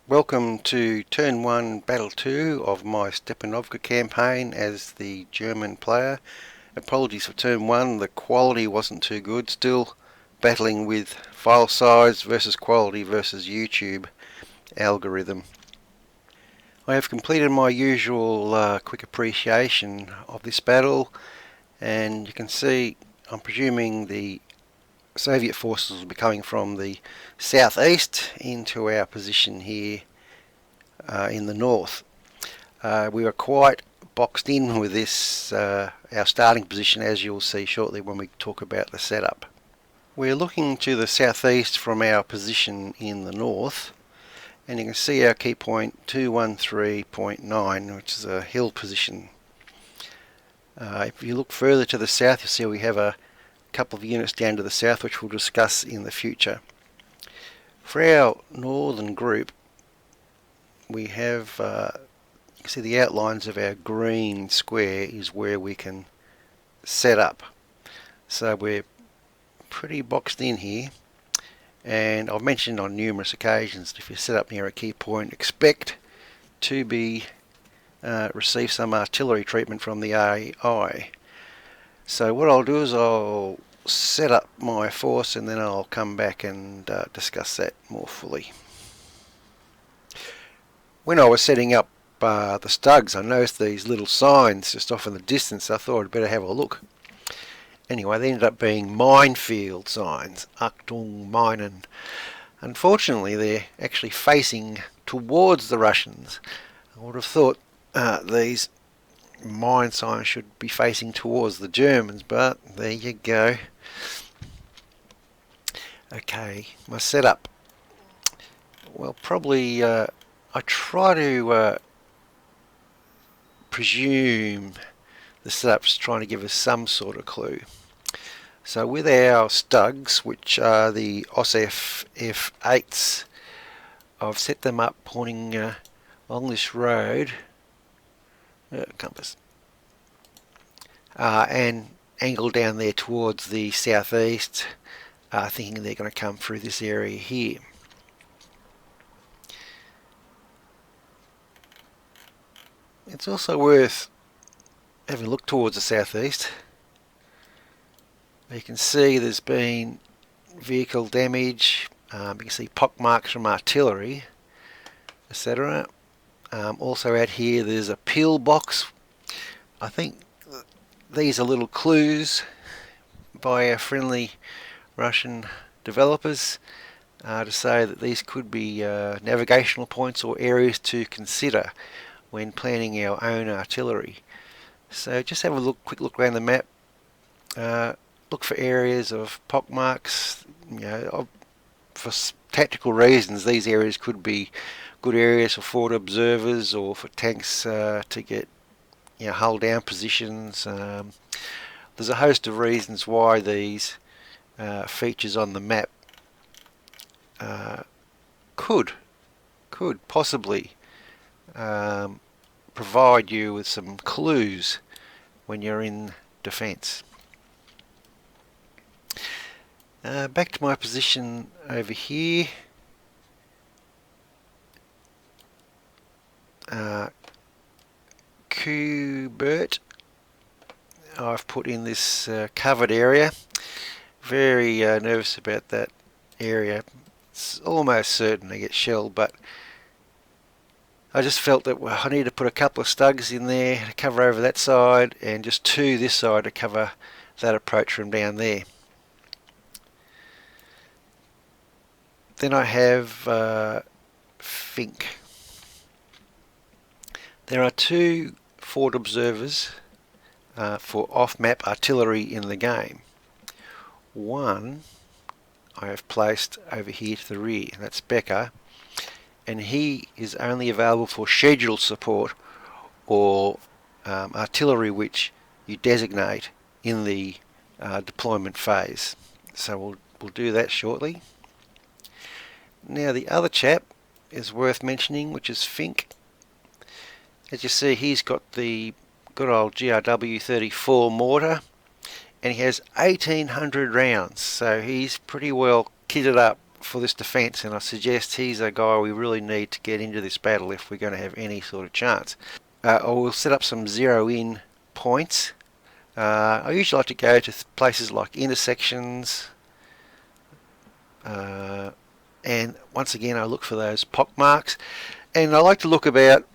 Welcome to Turn 1 Battle 2 of my Stepanovka campaign as the German player. Apologies for Turn 1, the quality wasn't too good, still battling with file size versus quality versus YouTube algorithm. I have completed my usual quick appreciation of this battle, and you can see I'm presuming the Soviet forces will be coming from the southeast into our position here in the north. We are quite boxed in with this, our starting position, as you'll see shortly when we talk about the setup. We're looking to the southeast from our position in the north, and you can see our key point 213.9, which is a hill position. If you look further to the south, you'll see we have a couple of units down to the south, which we'll discuss in the future. For our northern group, we have, you can see the outlines of our green square is where we can set up. So we're pretty boxed in here, and I've mentioned on numerous occasions, if you set up near a key point, expect to be receive some artillery treatment from the AI. So what I'll do is I'll set up my force and then I'll come back and discuss that more fully. When I was setting up the stugs, I noticed these little signs just off in the distance. I thought I'd better have a look. Anyway, they ended up being minefield signs, Achtung Minen. Unfortunately, they're actually facing towards the Russians. I would have thought these mine signs should be facing towards the Germans, but there you go. Okay, my setup. Well, probably I try to presume the setup's trying to give us some sort of clue. So with our stugs, which are the OSF F8s, I've set them up pointing along this road, compass, and angled down there towards the southeast, thinking they're going to come through this area here. It's also worth having a look towards the southeast. You can see there's been vehicle damage, you can see pockmarks from artillery, etc. Also out here there's a pillbox. I think these are little clues by our friendly Russian developers to say that these could be navigational points or areas to consider when planning our own artillery. So just have a quick look around the map. Look for areas of pockmarks. You know, for tactical reasons, these areas could be good areas for forward observers or for tanks to get, hull down positions. There's a host of reasons why these features on the map could possibly provide you with some clues when you're in defence. Back to my position over here. Kubert, I've put in this covered area. Very nervous about that area. It's almost certain to get shelled, but I just felt that I need to put a couple of stugs in there to cover over that side, and just two this side to cover that approach from down there. Then I have Fink. There are two forward observers for off-map artillery in the game. One I have placed over here to the rear, that's Becker, and he is only available for scheduled support or artillery which you designate in the deployment phase. So we'll do that shortly. Now the other chap is worth mentioning, which is Fink. As you see, he's got the good old GRW 34 mortar, and he has 1800 rounds, so he's pretty well kitted up for this defence, and I suggest he's a guy we really need to get into this battle if we're going to have any sort of chance. I will set up some zero-in points. I usually like to go to places like intersections, and once again I look for those pock marks, and I like to look about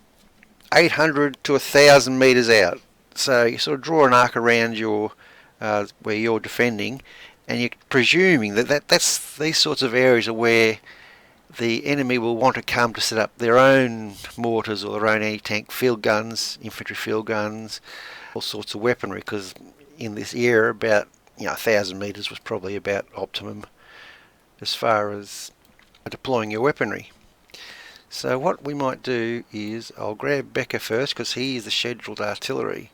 800 to 1,000 metres out. So you sort of draw an arc around your where you're defending, and you're presuming that's these sorts of areas are where the enemy will want to come to set up their own mortars or their own anti-tank field guns, infantry field guns, all sorts of weaponry, because in this era about 1,000 metres was probably about optimum as far as deploying your weaponry. So what we might do is I'll grab Becker first because he is the scheduled artillery.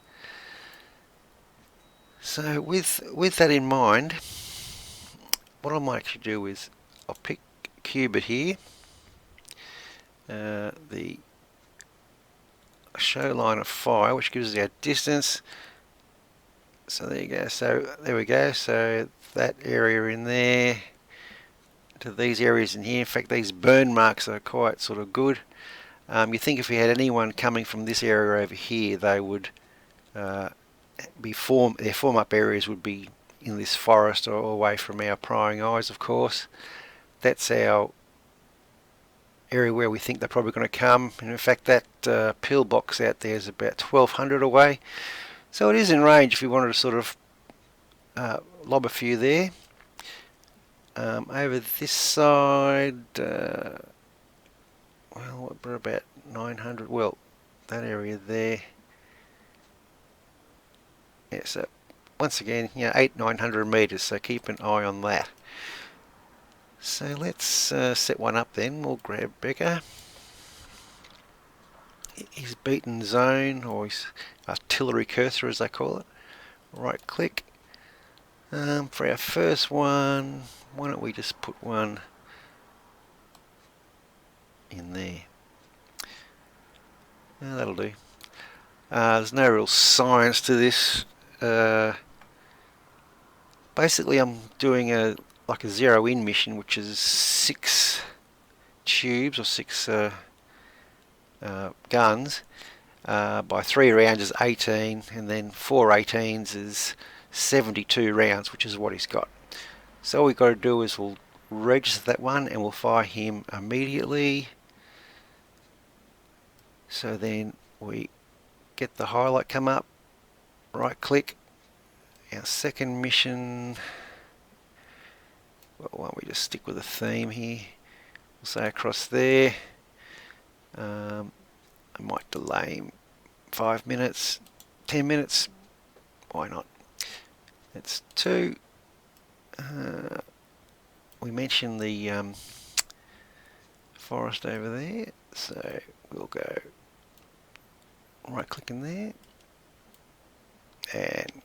So with that in mind, what I might actually do is I'll pick Cubit here, the show line of fire, which gives us our distance. So there you go. So there we go. So that area in there to these areas in here. In fact, these burn marks are quite sort of good. You think if we had anyone coming from this area over here, they would their form-up areas would be in this forest or away from our prying eyes, of course. That's our area where we think they're probably going to come. And in fact, that pillbox out there is about 1,200 away. So it is in range if you wanted to sort of lob a few there. Over this side, well, we're about 900. Well, that area there. Yeah, so once again, 800-900 metres, so keep an eye on that. So let's set one up then. We'll grab Becker. His beaten zone, or his artillery cursor as they call it. Right click. For our first one, why don't we just put one in there. That'll do. There's no real science to this. Basically I'm doing like a zero-in mission, which is 6 tubes or 6 guns. By 3 rounds is 18, and then 4 18s is 72 rounds, which is what he's got. So all we've got to do is we'll register that one and we'll fire him immediately. So then we get the highlight come up, right click, our second mission. Well, why don't we just stick with the theme here? We'll say across there. I might delay him 5 minutes, 10 minutes, why not? That's 2. We mentioned the forest over there, so we'll go right click in there and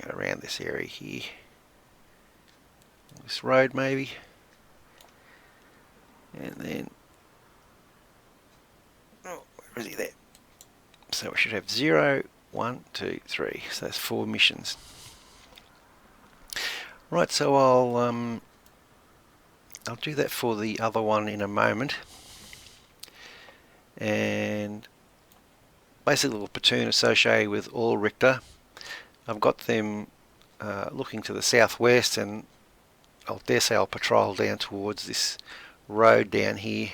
around this area here, this road maybe, and then where is he there? So we should have 0, 1, 2, 3. So that's 4 missions. Right, so I'll do that for the other one in a moment. And basically a platoon associated with all Richter. I've got them looking to the southwest, and I'll dare say I'll patrol down towards this road down here.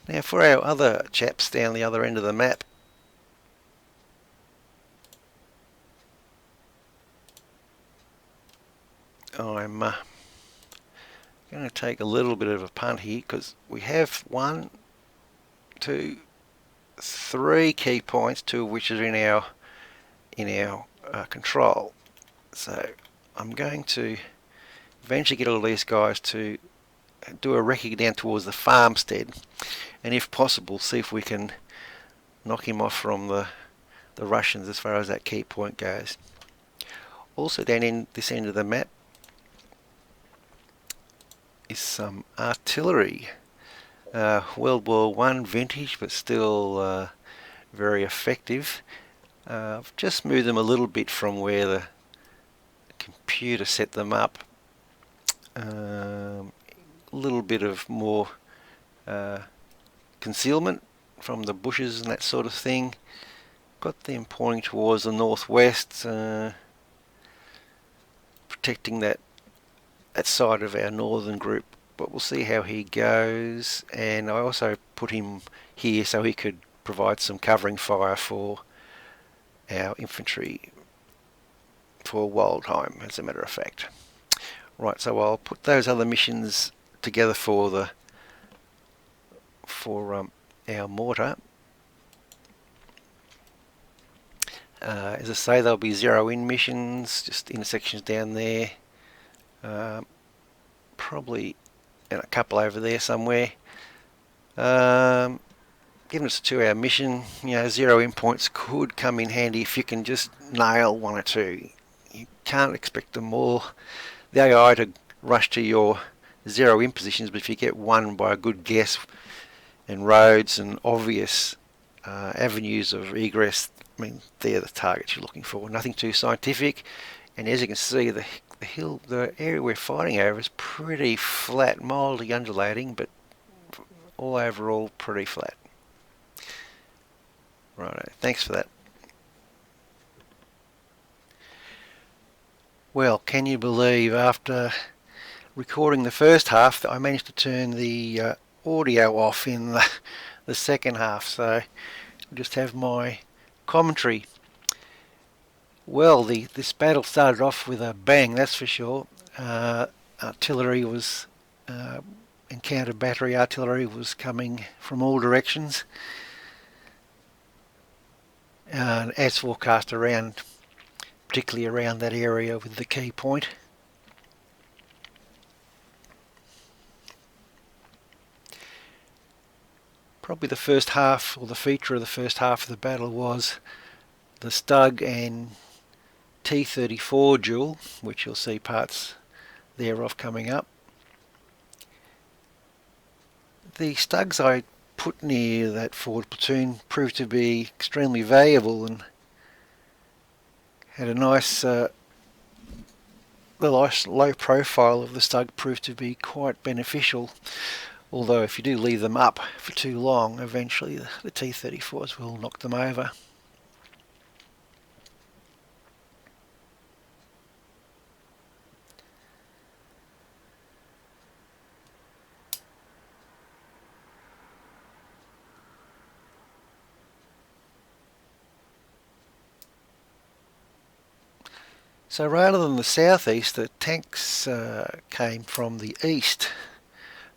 Now for our other chaps down the other end of the map, I'm going to take a little bit of a punt here because we have 1, 2, 3 key points, 2 of which are in our control. So I'm going to eventually get all these guys to do a recce down towards the farmstead, and if possible see if we can knock him off from the Russians as far as that key point goes. Also down in this end of the map is some artillery, World War I vintage, but still very effective. I've just moved them a little bit from where the computer set them up. A little bit of more concealment from the bushes and that sort of thing. Got them pointing towards the northwest, protecting that side of our northern group, but we'll see how he goes. And I also put him here so he could provide some covering fire for our infantry for Wildheim, as a matter of fact. Right, so I'll put those other missions together for our mortar. As I say, there'll be zero-in missions, just intersections down there. Probably a couple over there somewhere. Given it's a 2-hour mission, zero-in points could come in handy if you can just nail one or two. You can't expect them all, the AI, to rush to your zero-in positions, but if you get one by a good guess and roads and obvious avenues of egress, I mean, they're the targets you're looking for. Nothing too scientific, and as you can see, the area we're fighting over is pretty flat, mildly undulating, but all overall pretty flat. Righto, thanks for that. Well, can you believe, after recording the first half, that I managed to turn the audio off in the second half, so I'll just have my commentary. Well, this battle started off with a bang, that's for sure. Artillery was encountered, battery artillery was coming from all directions, as forecast around, particularly around that area with the key point. Probably the first half, or the feature of the first half of the battle, was the Stug and T-34 duel, which you'll see parts thereof coming up. The Stugs I put near that forward platoon proved to be extremely valuable and had a nice, the nice low profile of the Stug proved to be quite beneficial. Although if you do leave them up for too long, eventually the T-34s will knock them over. So rather than the southeast, the tanks came from the east.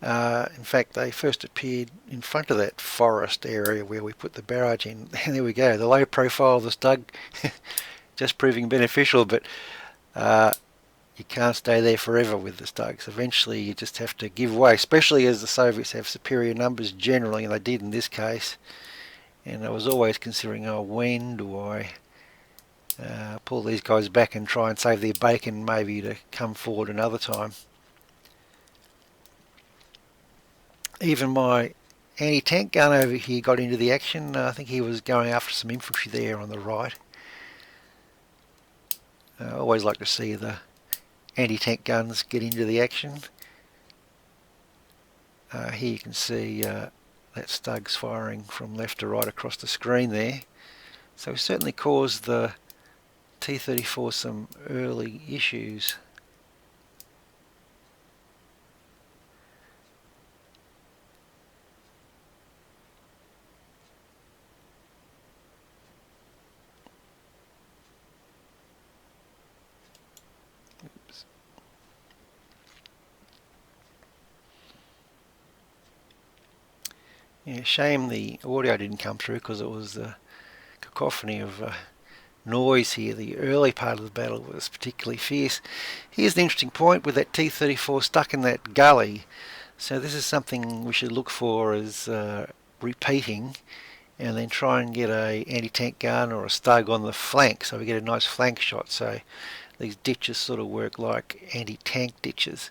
In fact, they first appeared in front of that forest area where we put the barrage in. And there we go, the low profile of the Stug just proving beneficial, but you can't stay there forever with the Stugs. Eventually you just have to give way, especially as the Soviets have superior numbers generally, and they did in this case. And I was always considering, when do I pull these guys back and try and save their bacon, maybe to come forward another time. Even my anti-tank gun over here got into the action. I think he was going after some infantry there on the right. I always like to see the anti-tank guns get into the action. Here you can see that Stug's firing from left to right across the screen there. So we certainly caused the T-34 some early issues. Oops. Yeah, shame the audio didn't come through because it was a cacophony of noise here. The early part of the battle was particularly fierce. Here's the interesting point with that T-34 stuck in that gully. So this is something we should look for as repeating, and then try and get a anti-tank gun or a Stug on the flank so we get a nice flank shot. So these ditches sort of work like anti-tank ditches.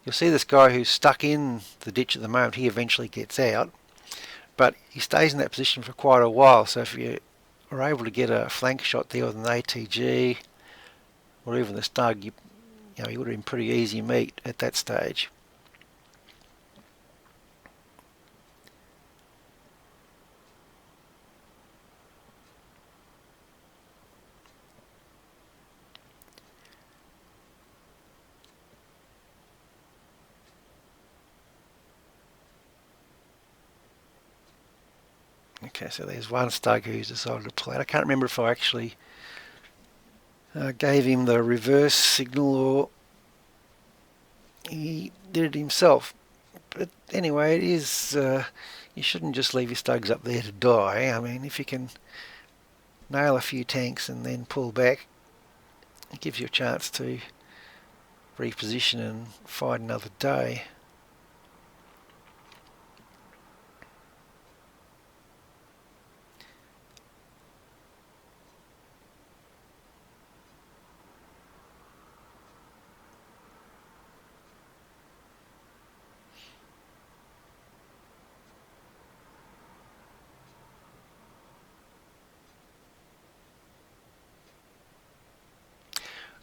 You'll see this guy who's stuck in the ditch at the moment, he eventually gets out, but he stays in that position for quite a while. So if you are able to get a flank shot there with an ATG or even the Stug, you know, he would have been pretty easy meat at that stage. Okay, so there's one stag who's decided to play. I can't remember if I actually gave him the reverse signal or he did it himself. But anyway, it is, you shouldn't just leave your stugs up there to die. I mean, if you can nail a few tanks and then pull back, it gives you a chance to reposition and find another day.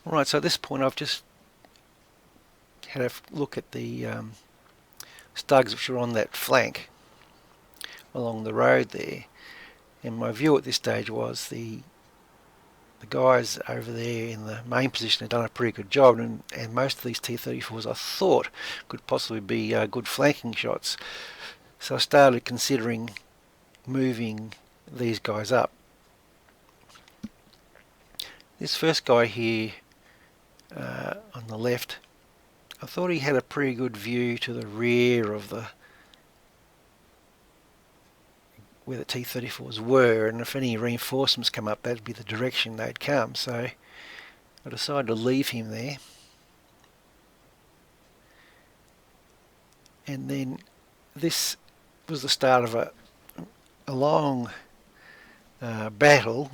Right, so at this point I've just had a look at the stugs which are on that flank along the road there, and my view at this stage was the guys over there in the main position had done a pretty good job, and most of these T-34s I thought could possibly be good flanking shots. So I started considering moving these guys up. This first guy here on the left, I thought he had a pretty good view to the rear of where the T-34s were, and if any reinforcements come up, that'd be the direction they'd come. So I decided to leave him there, and then this was the start of a long battle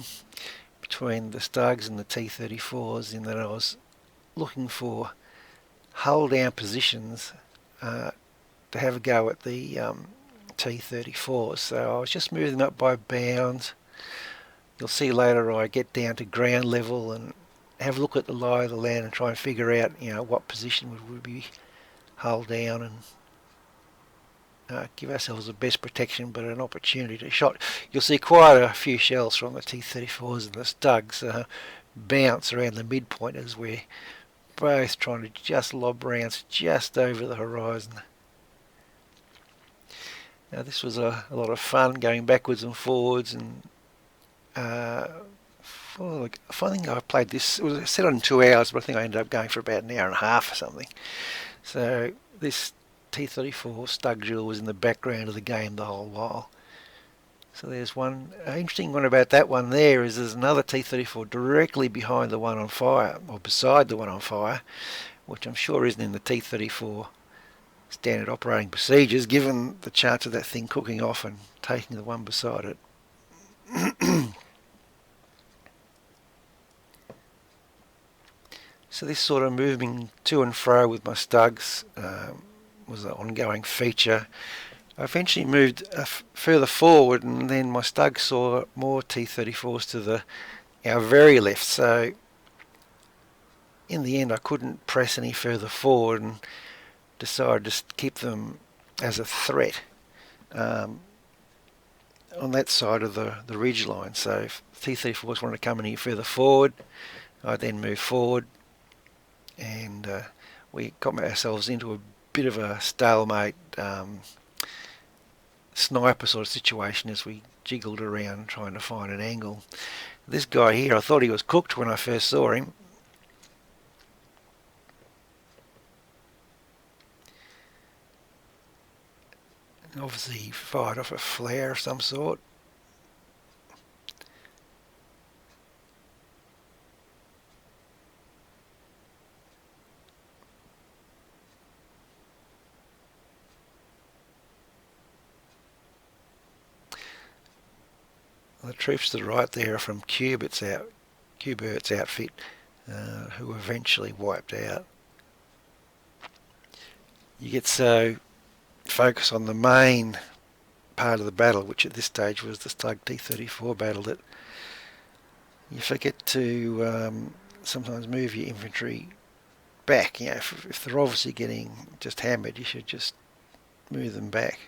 between the Stugs and the T-34s, in that I was looking for hull down positions to have a go at the T-34s. So I was just moving them up by bounds. You'll see later I get down to ground level and have a look at the lie of the land and try and figure out, you know, what position would be hull down, and give ourselves the best protection but an opportunity to shot. You'll see quite a few shells from the T-34s and the Stugs bounce around the midpoint as we're both trying to just lob rounds just over the horizon. Now this was a lot of fun, going backwards and forwards, and I think I played this, it was set on 2 hours, but I think I ended up going for about an hour and a half or something. So this T-34 Stug drill was in the background of the game the whole while. So there's one interesting one about that one there is there's another T-34 directly behind the one on fire, or beside the one on fire, which I'm sure isn't in the T-34 standard operating procedures, given the chance of that thing cooking off and taking the one beside it. So this sort of moving to and fro with my Stugs was an ongoing feature. I eventually moved further forward, and then my Stugs saw more T-34s to our very left, so in the end I couldn't press any further forward and decided to keep them as a threat on that side of the ridge line. So if T-34s wanted to come any further forward, I'd then move forward, and we got ourselves into a bit of a stalemate sniper sort of situation as we jiggled around trying to find an angle. This guy here, I thought he was cooked when I first saw him. Obviously he fired off a flare of some sort. The troops to the right there are from Cubert's outfit, who eventually wiped out. You get so focused on the main part of the battle, which at this stage was the Stug T-34 battle, that you forget to sometimes move your infantry back. You know, if they're obviously getting just hammered, you should just move them back.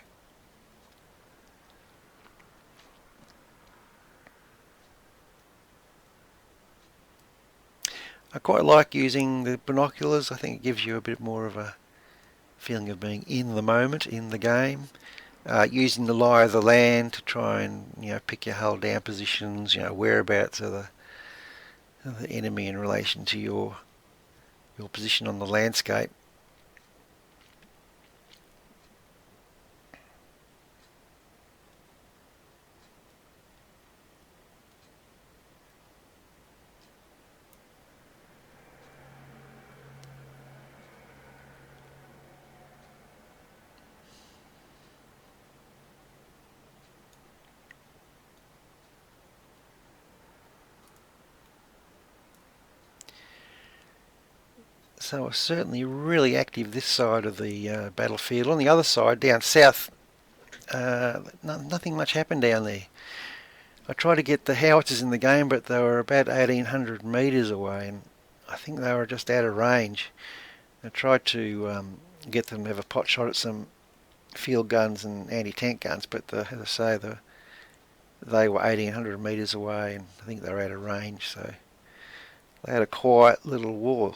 I quite like using the binoculars. I think it gives you a bit more of a feeling of being in the moment, in the game. Using the lie of the land to try and pick your hull down positions, whereabouts of the enemy in relation to your position on the landscape. So we're certainly really active this side of the battlefield. On the other side, down south, nothing much happened down there. I tried to get the howitzers in the game, but they were about 1800 metres away, and I think they were just out of range. I tried to get them to have a pot shot at some field guns and anti-tank guns, but as I say, they were 1800 metres away, and I think they were out of range, so they had a quiet little war.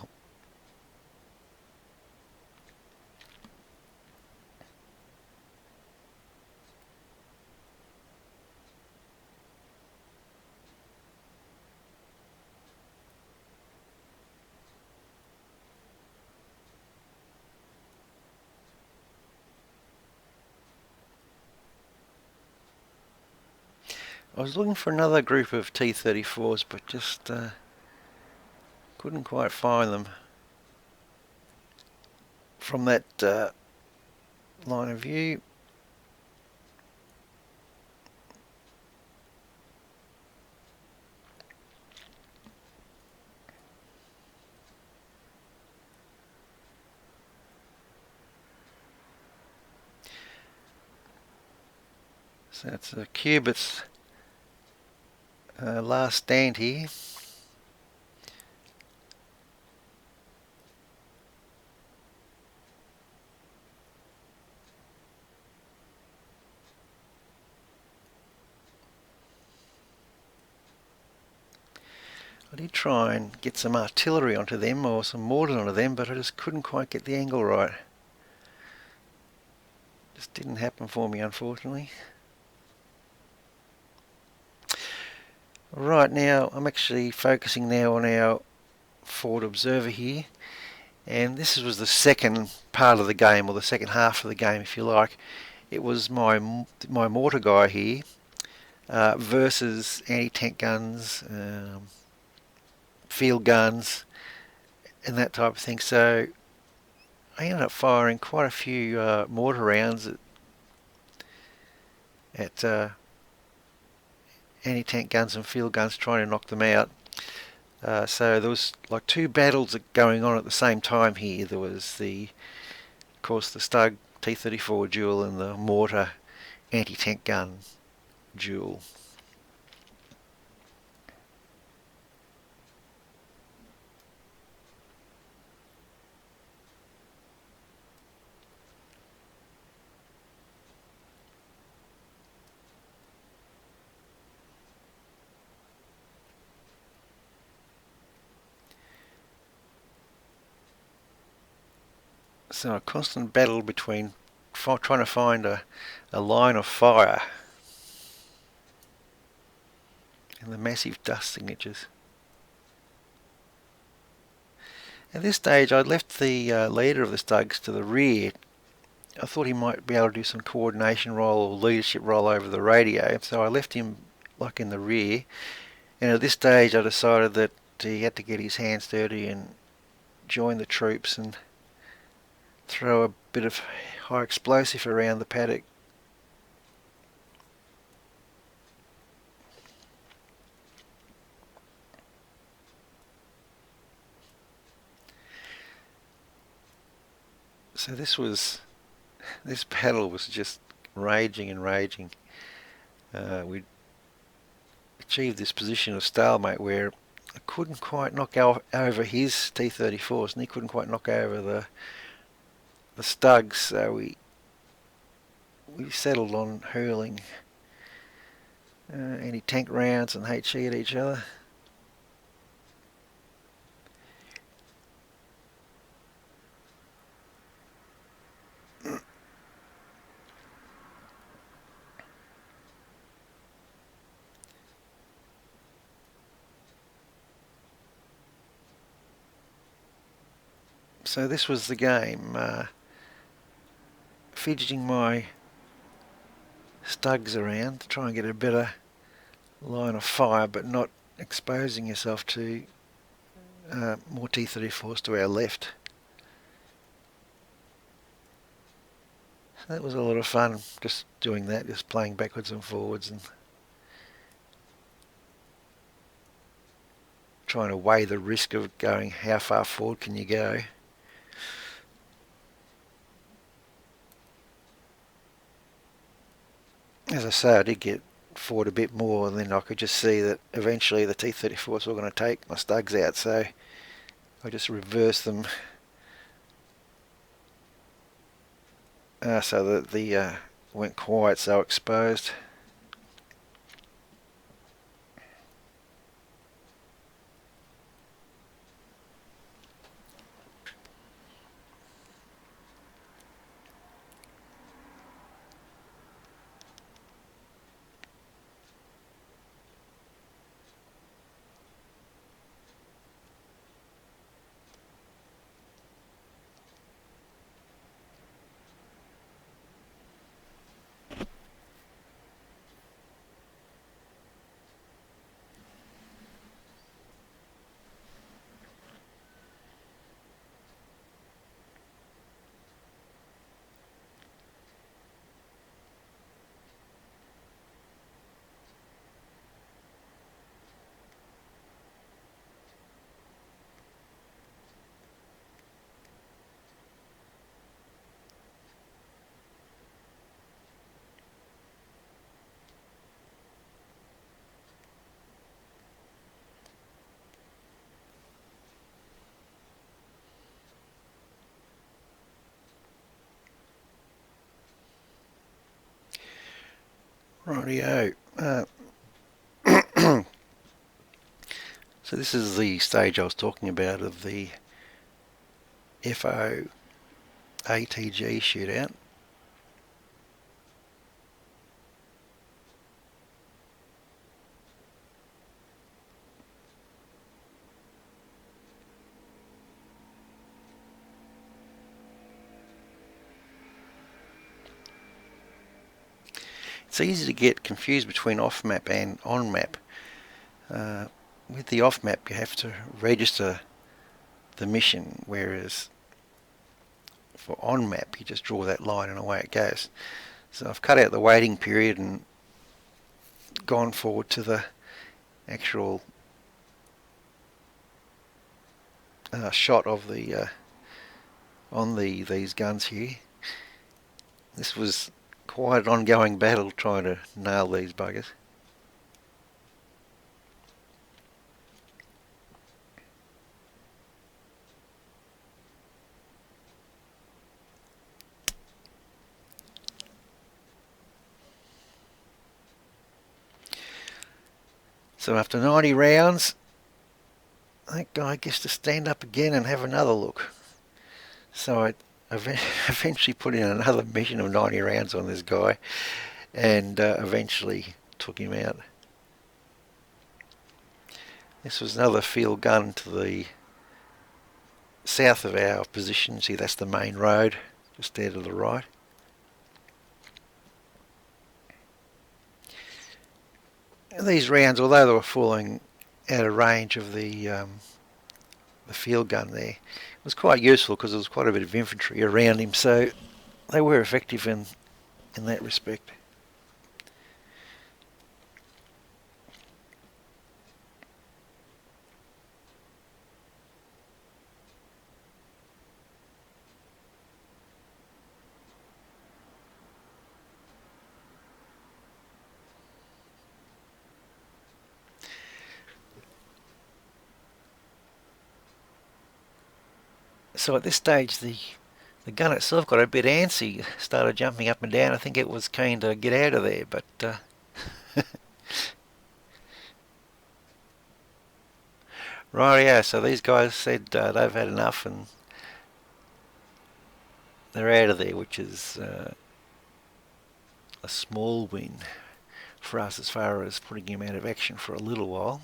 I was looking for another group of T-34s, but just couldn't quite find them from that line of view. So it's a Cubit's last stand here. I did try and get some artillery onto them or some mortars onto them, but I just couldn't quite get the angle right. Just didn't happen for me, unfortunately. Right, now I'm actually focusing now on our forward observer here, and this was the second part of the game, or the second half of the game if you like. It was my mortar guy here versus anti-tank guns, field guns and that type of thing. So I ended up firing quite a few mortar rounds at anti-tank guns and field guns, trying to knock them out. So there was like two battles going on at the same time here. There was of course the Stug T-34 duel and the Mortar anti-tank gun duel. So a constant battle between trying to find a line of fire and the massive dust signatures. At this stage I'd left the leader of the Stugs to the rear. I thought he might be able to do some coordination role or leadership role over the radio, so I left him like in the rear, and at this stage I decided that he had to get his hands dirty and join the troops and throw a bit of high explosive around the paddock. So this battle was just raging and raging. We achieved this position of stalemate where I couldn't quite knock over his T-34s, and he couldn't quite knock over the Stugs, so we settled on hurling anti-tank rounds and HE at each other. So this was the game, fidgeting my Stugs around to try and get a better line of fire, but not exposing yourself to more T-34s to our left. So that was a lot of fun, just doing that, just playing backwards and forwards and trying to weigh the risk of going how far forward can you go. As I say, I did get forward a bit more, and then I could just see that eventually the T-34s were going to take my Stugs out, so I just reversed them so that the went quiet, so exposed. Rightio. So this is the stage I was talking about of the FO ATG shootout. It's easy to get confused between off-map and on-map. With the off-map you have to register the mission, whereas for on-map you just draw that line and away it goes. So I've cut out the waiting period and gone forward to the actual shot of the on these guns here. This was quite an ongoing battle trying to nail these buggers. So after 90 rounds, that guy gets to stand up again and have another look. So I eventually put in another mission of 90 rounds on this guy and eventually took him out. This was another field gun to the south of our position. See, that's the main road, just there to the right. And these rounds, although they were falling out of range of the field gun there, it was quite useful because there was quite a bit of infantry around him, so they were effective in that respect. So at this stage the gun itself got a bit antsy, started jumping up and down. I think it was keen to get out of there, but right, yeah, so these guys said they've had enough and they're out of there, which is a small win for us as far as putting him out of action for a little while.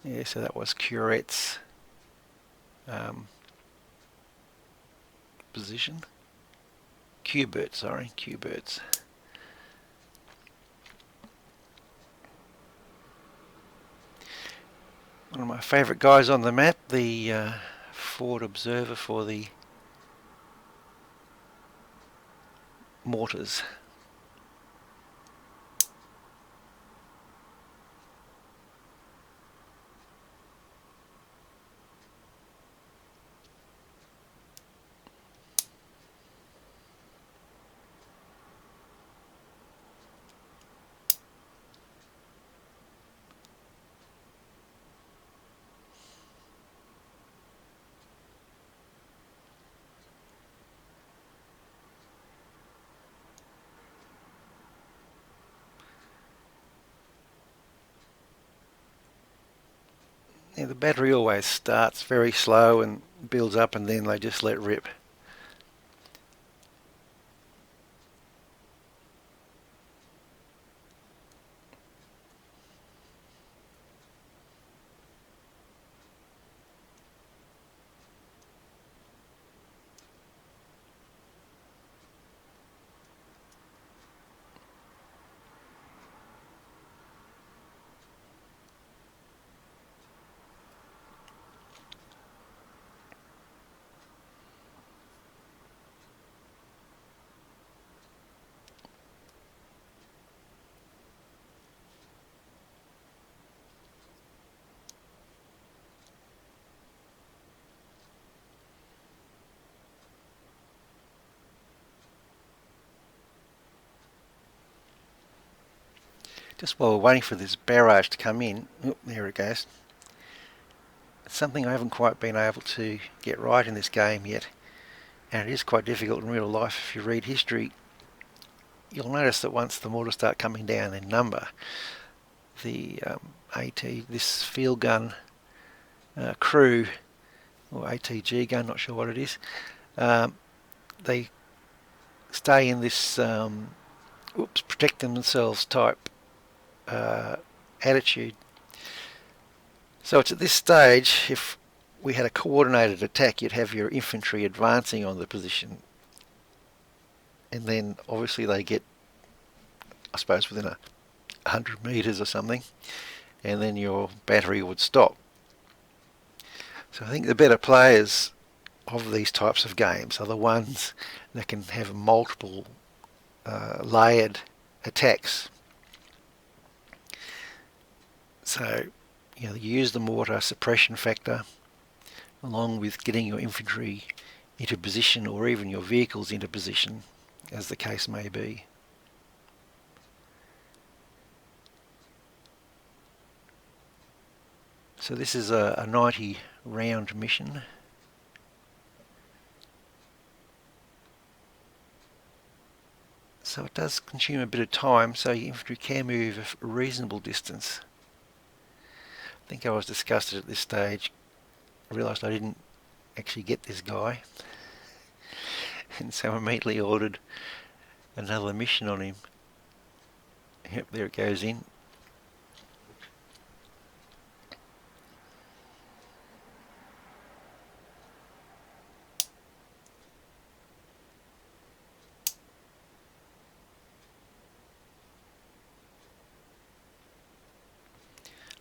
Yeah, so that was Curette's position. Qbert, sorry, Qbert's. One of my favourite guys on the map, the forward observer for the Mortars. Yeah, the battery always starts very slow and builds up and then they just let rip. Just while we're waiting for this barrage to come in, oh, there it goes. It's something I haven't quite been able to get right in this game yet, and it is quite difficult in real life. If you read history, you'll notice that once the mortars start coming down in number, the this field gun crew, or ATG gun, not sure what it is, they stay in this protect themselves type attitude. So it's at this stage, if we had a coordinated attack, you'd have your infantry advancing on the position, and then obviously they get, I suppose, within 100 metres or something, and then your battery would stop. So I think the better players of these types of games are the ones that can have multiple layered attacks. So, you use the mortar suppression factor along with getting your infantry into position, or even your vehicles into position, as the case may be. So this is a 90 round mission. So it does consume a bit of time, so your infantry can move a reasonable distance. I think I was disgusted at this stage. I realised I didn't actually get this guy, and so I immediately ordered another mission on him. Yep, there it goes in.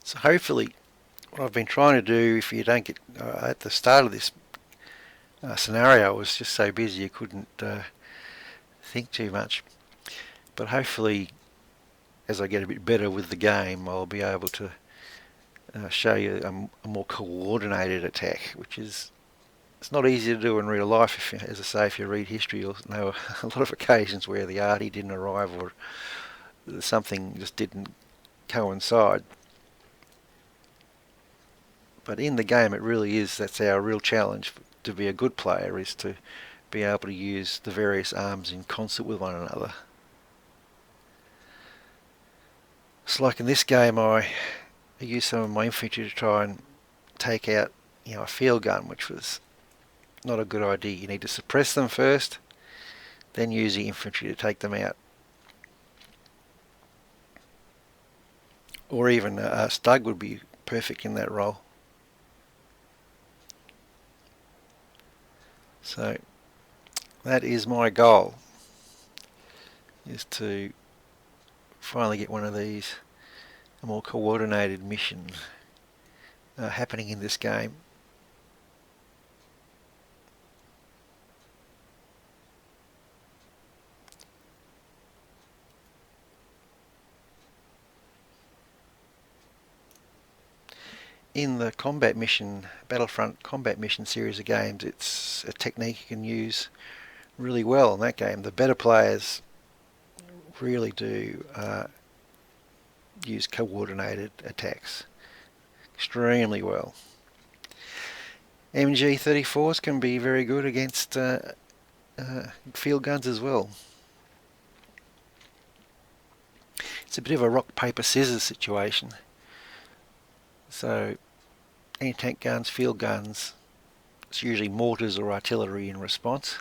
So hopefully what I've been trying to do, if you don't get at the start of this scenario, I was just so busy you couldn't think too much, but hopefully as I get a bit better with the game I'll be able to show you a more coordinated attack, which is it's not easy to do in real life. If, as I say, if you read history, you'll know a lot of occasions where the arty didn't arrive or something just didn't coincide. But in the game, it really is, that's our real challenge to be a good player, is to be able to use the various arms in concert with one another. It's like in this game, I used some of my infantry to try and take out, a field gun, which was not a good idea. You need to suppress them first, then use the infantry to take them out. Or even a Stug would be perfect in that role. So that is my goal, is to finally get one of these, a more coordinated mission happening in this game. In the Battlefront combat mission series of games, it's a technique you can use really well in that game. The better players really do use coordinated attacks extremely well. MG34s can be very good against field guns as well. It's a bit of a rock, paper, scissors situation. So anti-tank guns, field guns, it's usually mortars or artillery in response.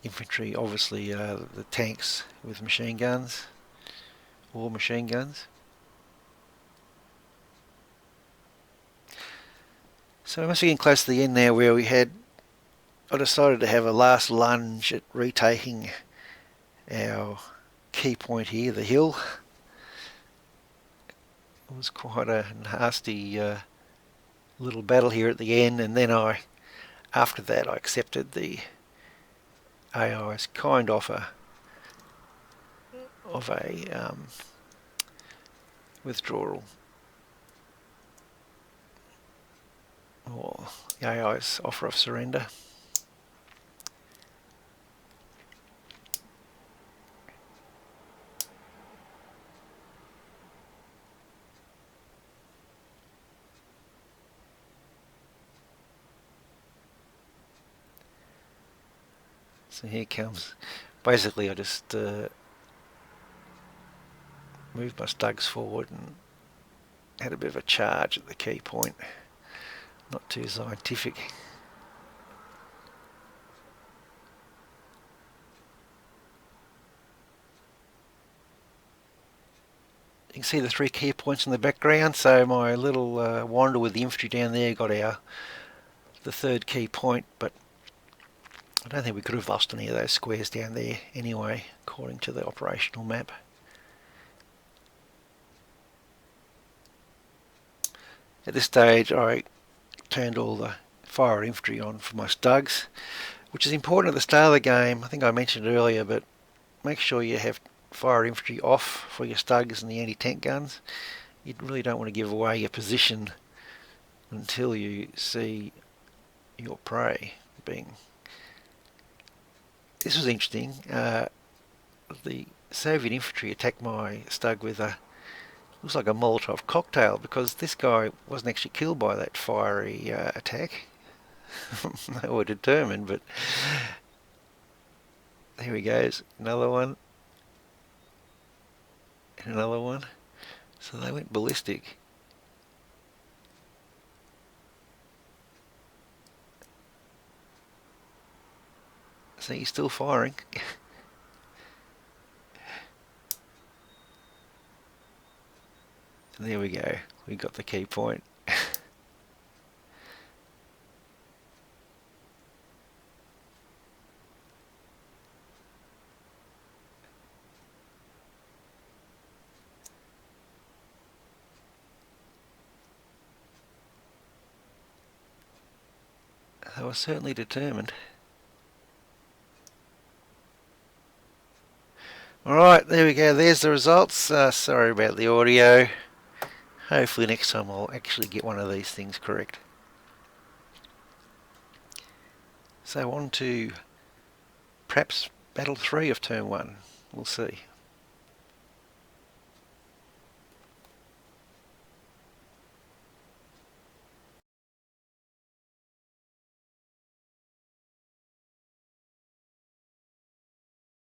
Infantry, obviously, the tanks with machine guns or machine guns. So we must be getting close to the end now, where I decided to have a last lunge at retaking our key point here, the hill. It was quite a nasty little battle here at the end, and then after that I accepted the AI's kind offer of a withdrawal, or the AI's offer of surrender. So here comes, basically I just moved my Stugs forward and had a bit of a charge at the key point. Not too scientific. You can see the 3 key points in the background, so my little wander with the infantry down there got the 3rd key point, but I don't think we could have lost any of those squares down there anyway, according to the operational map. At this stage I turned all the fire infantry on for my Stugs, which is important at the start of the game. I think I mentioned it earlier, but make sure you have fire infantry off for your Stugs and the anti-tank guns. You really don't want to give away your position until you see your prey being... This was interesting. The Soviet infantry attacked my Stug with looks like a Molotov cocktail, because this guy wasn't actually killed by that fiery attack. They were determined, but there he goes, another one, and another one. So they went ballistic. See, he's still firing. And there we go, we got the key point. They were certainly determined. Alright, there we go, there's the results. Sorry about the audio. Hopefully next time I'll actually get one of these things correct. So on to perhaps battle 3 of turn 1. We'll see.